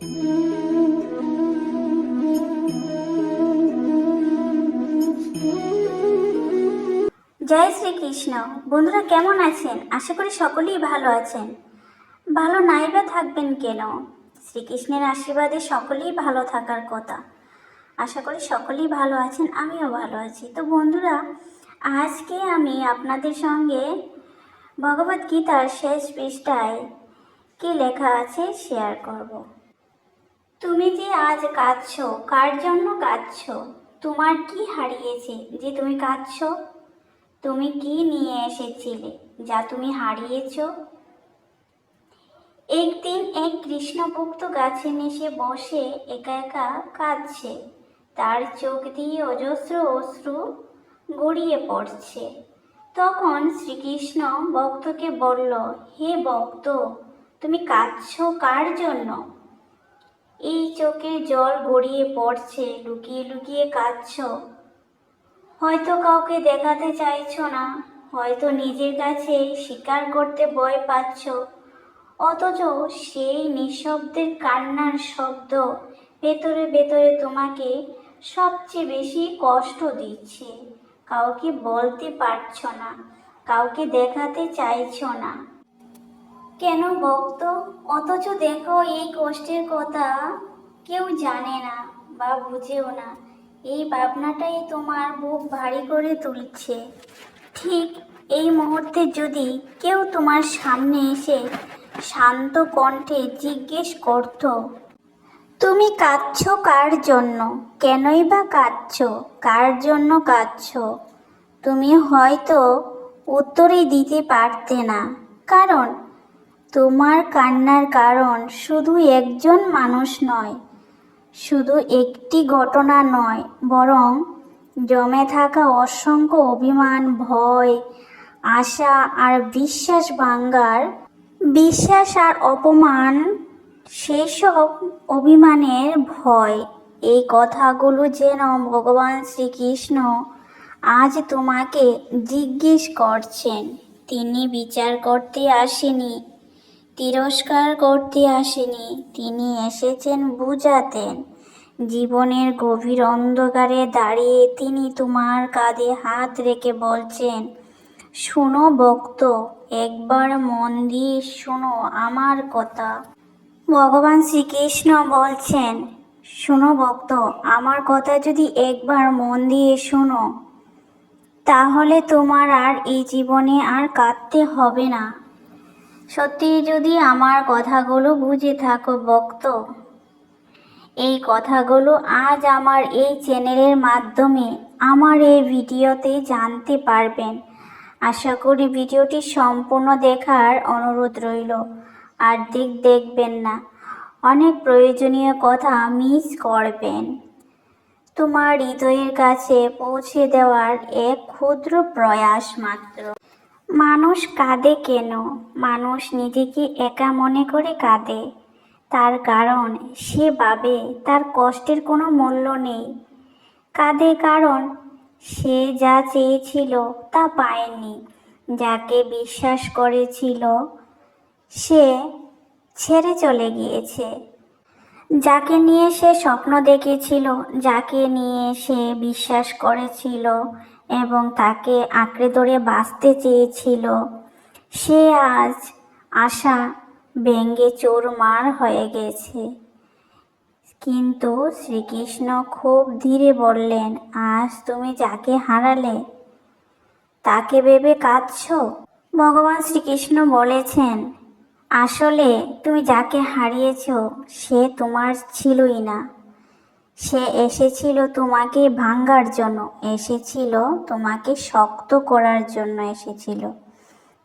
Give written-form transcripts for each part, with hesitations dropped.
জয় শ্রীকৃষ্ণ। বন্ধুরা কেমন আছেন? আশা করি সকলেই ভালো আছেন। ভালো নাই বা থাকবেন কেন? শ্রীকৃষ্ণের আশীর্বাদে সকলেই ভালো থাকার কথা। আশা করি সকলেই ভালো আছেন, আমিও ভালো আছি। তো বন্ধুরা, আজকে আমি আপনাদের সঙ্গে ভগবদ গীতার শেষ পৃষ্ঠায় কি লেখা আছে শেয়ার করব। তুমি যে আজ কাঁদছো, কার জন্য কাঁদছো? তোমার কি হারিয়েছে যে তুমি কাঁদছো? তুমি কি নিয়ে এসেছিলে যা তুমি হারিয়েছ? একদিন এক কৃষ্ণভক্ত গাছের নিচে বসে একা একা কাঁদছে। তার চোখ দিয়ে অজস্র অশ্রু গড়িয়ে পড়ছে। তখন শ্রীকৃষ্ণ ভক্তকে বলল, হে ভক্ত, তুমি কাঁদছো কার জন্য? এই চোখের জল গড়িয়ে পড়ছে, লুকিয়ে লুকিয়ে কাঁদছো। হয়তো কাউকে দেখাতে চাইছো না, হয়তো নিজের কাছে স্বীকার করতে ভয় পাচ্ছ, অথচ সেই নিঃশব্দের কান্নার শব্দ ভেতরে ভেতরে তোমাকে সবচেয়ে বেশি কষ্ট দিচ্ছে। কাউকে বলতে পারছো না, কাউকে দেখাতে চাইছো না। কেন ভক্ত? অথচ দেখো, এই কষ্টের কথা কেউ জানে না বা বুঝেও না। এই ভাবনাটাই তোমার বুক ভারী করে তুলছে। ঠিক এই মুহূর্তে যদি কেউ তোমার সামনে এসে শান্ত কণ্ঠে জিজ্ঞেস করত, তুমি কাঁদছো কার জন্য, কেনই বা কাঁদছো, কার জন্য কাঁদছো, তুমি হয়তো উত্তরই দিতে পারতে না। কারণ তোমার কান্নার কারণ শুধু একজন মানুষ নয়, শুধু একটি ঘটনা নয়, বরং জমে থাকা অসংখ্য অভিমান, ভয়, আশা আর বিশ্বাস আর অপমান। সেসব অভিমানের ভয়। এই কথাগুলো যেন ভগবান শ্রীকৃষ্ণ আজ তোমাকে জিজ্ঞেস করছেন। তিনি বিচার করতে আসেনি, তিরস্কার করতে আসেনি, তিনি এসেছেন বুঝাতেন। জীবনের গভীর অন্ধকারে দাঁড়িয়ে তিনি তোমার কাঁধে হাত রেখে বলছেন, শোনো ভক্ত, একবার মন দিয়ে শোনো আমার কথা। ভগবান শ্রীকৃষ্ণ বলছেন, শোনো ভক্ত, আমার কথা যদি একবার মন দিয়ে শোনো, তাহলে তোমার আর এই জীবনে আর কাঁদতে হবে না। সত্যি যদি আমার কথাগুলো বুঝে থাকো ভক্ত, এই কথাগুলো আজ আমার এই চ্যানেলের মাধ্যমে আমার এই ভিডিওতে জানতে পারবেন। আশা করি ভিডিওটি সম্পূর্ণ দেখার অনুরোধ রইল। আর দেখবেন না, অনেক প্রয়োজনীয় কথা মিস করবেন। তোমার হৃদয়ের কাছে পৌঁছে দেওয়ার এক ক্ষুদ্র প্রয়াস মাত্র। মানুষ কাঁদে কেন? মানুষ নিজেকে একা মনে করে কাঁদে। তার কারণ সে ভাবে তার কষ্টের কোনো মূল্য নেই। কাঁদে কারণ সে যা চেয়েছিল তা পায়নি, যাকে বিশ্বাস করেছিল সে ছেড়ে চলে গিয়েছে, যাকে নিয়ে সে স্বপ্ন দেখেছিল, যাকে নিয়ে সে বিশ্বাস করেছিল এবং তাকে আঁকড়ে ধরে বাঁচতে চেয়েছিল, সে আজ আশা ভেঙে চুরমার হয়ে গেছে। কিন্তু শ্রীকৃষ্ণ খুব ধীরে বললেন, আজ তুমি যাকে হারালে তাকে ভেবে কাঁদছো? ভগবান শ্রীকৃষ্ণ বলেছেন, আসলে তুমি যাকে হারিয়েছ সে তোমার ছিলই না। সে এসেছিল তোমাকে ভাঙার জন্য, এসেছিল তোমাকে শক্ত করার জন্য এসেছিল।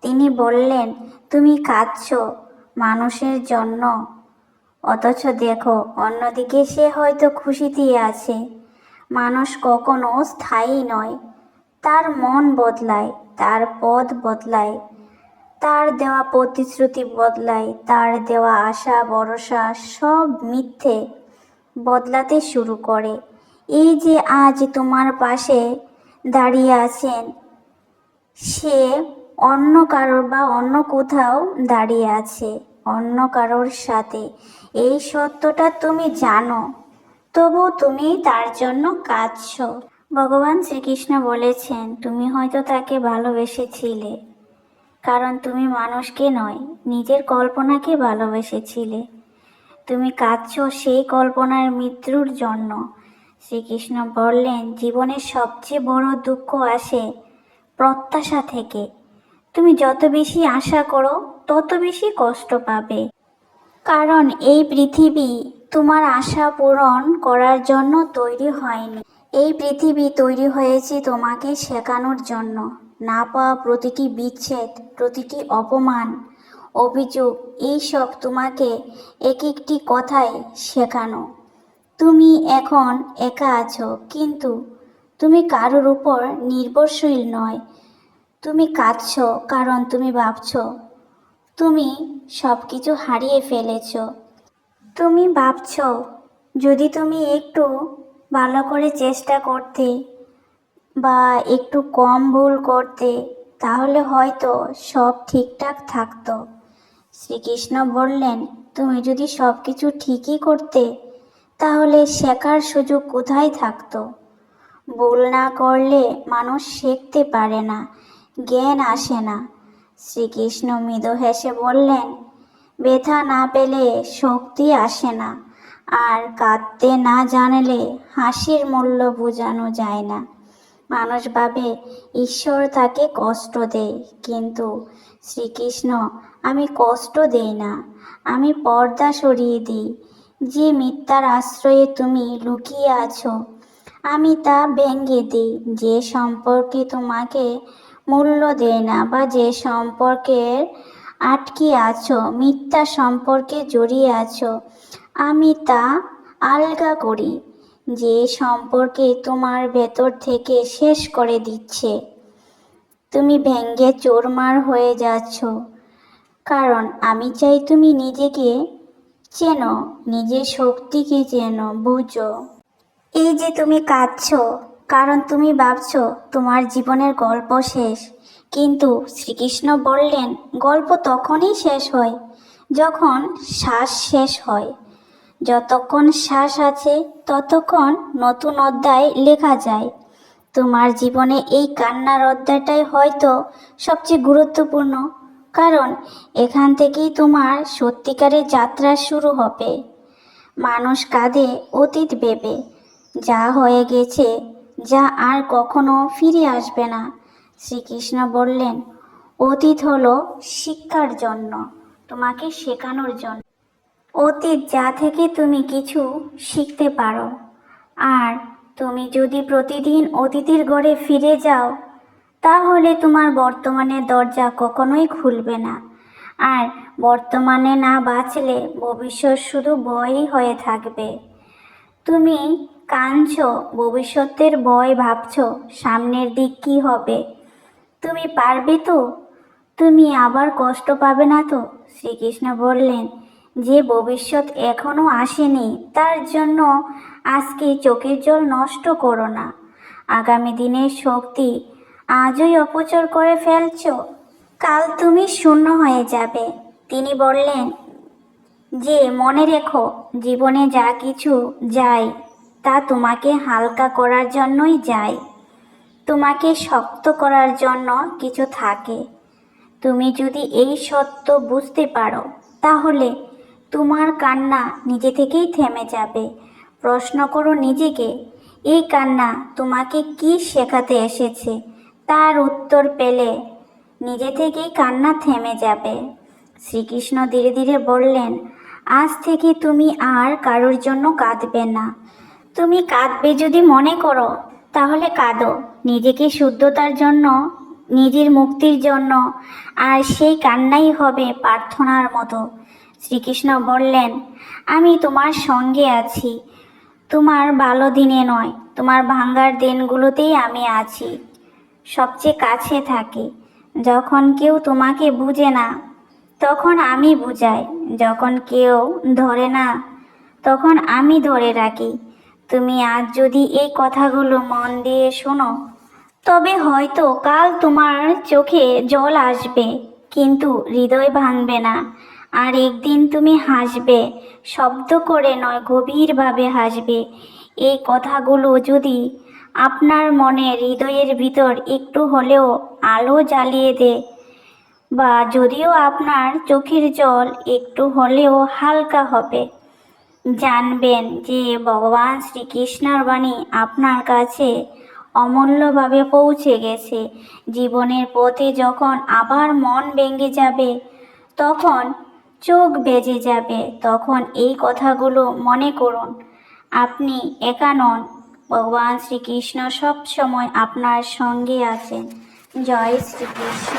তিনি বললেন, তুমি কাঁদছো মানুষের জন্য, অথচ দেখো অন্যদিকে সে হয়তো খুশিতেই আছে। মানুষ কখনো স্থায়ী নয়, তার মন বদলায়, তার পথ বদলায়, তার দেওয়া প্রতিশ্রুতি বদলায়, তার দেওয়া আশা ভরসা সব মিথ্যে বদলাতে শুরু করে। এই যে আজ তোমার পাশে দাঁড়িয়ে আছেন, সে অন্য কারোর বা অন্য কোথাও দাঁড়িয়ে আছে। অন্য কারোর সাথে। এই সত্যটা তুমি জানো, তবু তুমি তার জন্য কাঁদছো। ভগবান শ্রীকৃষ্ণ বলেছেন, তুমি হয়তো তাকে ভালোবেসেছিলে, কারণ তুমি মানুষকে নয়, নিজের কল্পনাকে ভালোবেসেছিলে। তুমি কাঁদছো সেই কল্পনার মৃত্যুর জন্য। শ্রীকৃষ্ণ বললেন, জীবনের সবচেয়ে বড় দুঃখ আসে প্রত্যাশা থেকে। তুমি যত বেশি আশা করো, তত বেশি কষ্ট পাবে। কারণ এই পৃথিবী তোমার আশা পূরণ করার জন্য তৈরি হয়নি। এই পৃথিবী তৈরি হয়েছে তোমাকে শেখানোর জন্য। না পাওয়া প্রতিটি বিচ্ছেদ, প্রতিটি অপমান, অভিযোগ, এইসব তোমাকে এক একটি কথায় শেখানো। তুমি এখন একা আছো, কিন্তু তুমি কারোর উপর নির্ভরশীল নয়। তুমি কাঁদছো কারণ তুমি ভাবছো তুমি সব কিছু হারিয়ে ফেলেছ। তুমি ভাবছো যদি তুমি একটু ভালো করে চেষ্টা করতে বা একটু কম ভুল করতে, তাহলে হয়তো সব ঠিকঠাক থাকতো। শ্রীকৃষ্ণ বললেন, তুমি যদি সব কিছু ঠিকই করতে, তাহলে শেখার সুযোগ কোথায় থাকতো? ভুল না করলে মানুষ শিখতে পারে না, জ্ঞান আসে না। শ্রীকৃষ্ণ মৃদু হেসে বললেন, ব্যথা না পেলে শক্তি আসে না, আর কাঁদতে না জানলে হাসির মূল্য বোঝানো যায় না। মানুষ ভাবে ঈশ্বর তাকে কষ্ট দেয়, কিন্তু শ্রীকৃষ্ণ, আমি কষ্ট দেই না, আমি পর্দা সরিয়ে দিই। যে মিথ্যার আশ্রয়ে তুমি লুকিয়ে আছো, আমি তা ভেঙে দিই। যে সম্পর্কে তোমাকে মূল্য দেয় না, বা যে সম্পর্কের আটকে আছো, মিথ্যা সম্পর্কে জড়িয়ে আছো, আমি তা আলগা করি। যে সম্পর্কে তোমার ভেতর থেকে শেষ করে দিচ্ছে, তুমি ভেঙে চোরমার হয়ে যাচ্ছ। কারণ আমি চাই তুমি নিজেকে চেনো, নিজের শক্তিকে চেনো, বুঝো। এই যে তুমি কাঁদছো, কারণ তুমি ভাবছো তোমার জীবনের গল্প শেষ। কিন্তু শ্রীকৃষ্ণ বললেন, গল্প তখনই শেষ হয় যখন শ্বাস শেষ হয়। যতক্ষণ শ্বাস আছে, ততক্ষণ নতুন অধ্যায় লেখা যায়। তোমার জীবনে এই কান্নার অধ্যায়টাই হয়তো সবচেয়ে গুরুত্বপূর্ণ, কারণ এখান থেকেই তোমার সত্যিকারের যাত্রা শুরু হবে। মানুষ কাঁদে অতীত ভেবে, যা হয়ে গেছে, যা আর কখনো ফিরে আসবে না। শ্রীকৃষ্ণ বললেন, অতীত হলো শিক্ষার জন্য, তোমাকে শেখানোর জন্য। অতীত যা থেকে তুমি কিছু শিখতে পারো। আর তুমি যদি প্রতিদিন অতীতের ঘরে ফিরে যাও, তাহলে তোমার বর্তমানের দরজা কখনোই খুলবে না। আর বর্তমানে না বাঁচলে ভবিষ্যৎ শুধু ভয়ই হয়ে থাকবে। তুমি কাঁদছো, ভবিষ্যতের ভয় ভাবছো, সামনের দিক কি হবে। তুমি পারবে তো? তুমি আবার কষ্ট পাবে না তো? শ্রীকৃষ্ণ বললেন, যে ভবিষ্যৎ এখনো আসেনি, তার জন্য আজকে চোখের জল নষ্ট করো না। আগামী দিনের শক্তি আজই অপচয় করে ফেলছো, কাল তুমি শূন্য হয়ে যাবে। তিনি বললেন যে, মনে রেখো, জীবনে যা কিছু যায়, তা তোমাকে হালকা করার জন্যই যায়, তোমাকে শক্ত করার জন্য কিছু থাকে। তুমি যদি এই সত্য বুঝতে পারো, তাহলে তোমার কান্না নিজে থেকেই থেমে যাবে। প্রশ্ন করো নিজেকে, এই কান্না তোমাকে কি শেখাতে এসেছে? তার উত্তর পেলে নিজে থেকেই কান্না থেমে যাবে। শ্রীকৃষ্ণ ধীরে ধীরে বললেন, আজ থেকে তুমি আর কারোর জন্য কাঁদবে না। তুমি কাঁদবে যদি মনে করো, তাহলে কাঁদো নিজেকে শুদ্ধতার জন্য, নিজের মুক্তির জন্য। আর সেই কান্নাই হবে প্রার্থনার মতো। শ্রীকৃষ্ণ বললেন, আমি তোমার সঙ্গে আছি, তোমার ভালো দিনে নয়, তোমার ভাঙার দিনগুলোতেই আমি আছি, সবচেয়ে কাছে থাকি। যখন কেউ তোমাকে বুঝে না, তখন আমি বুঝাই। যখন কেউ ধরে না, তখন আমি ধরে রাখি। তুমি আজ যদি এই কথাগুলো মন দিয়ে শোনো, তবে হয়তো কাল তোমার চোখে জল আসবে, কিন্তু হৃদয় ভাঙবে না। আর একদিন তুমি হাসবে, শব্দ করে নয়, গভীরভাবে হাসবে। এই কথাগুলো যদি আপনার মনের হৃদয়ের ভিতর একটু হলেও আলো জ্বালিয়ে দেয়, বা যদিও আপনার চোখের জল একটু হলেও হালকা হবে, জানবেন যে ভগবান শ্রীকৃষ্ণর বাণী আপনার কাছে অমূল্যভাবে পৌঁছে গেছে। জীবনের পথে যখন আবার মন ভেঙে যাবে, তখন চোখ বেজে যাবে, তখন এই কথাগুলো মনে করুন, আপনি একা নন। ভগবান শ্রীকৃষ্ণ সব সময় আপনার সঙ্গে আছেন। জয় শ্রীকৃষ্ণ।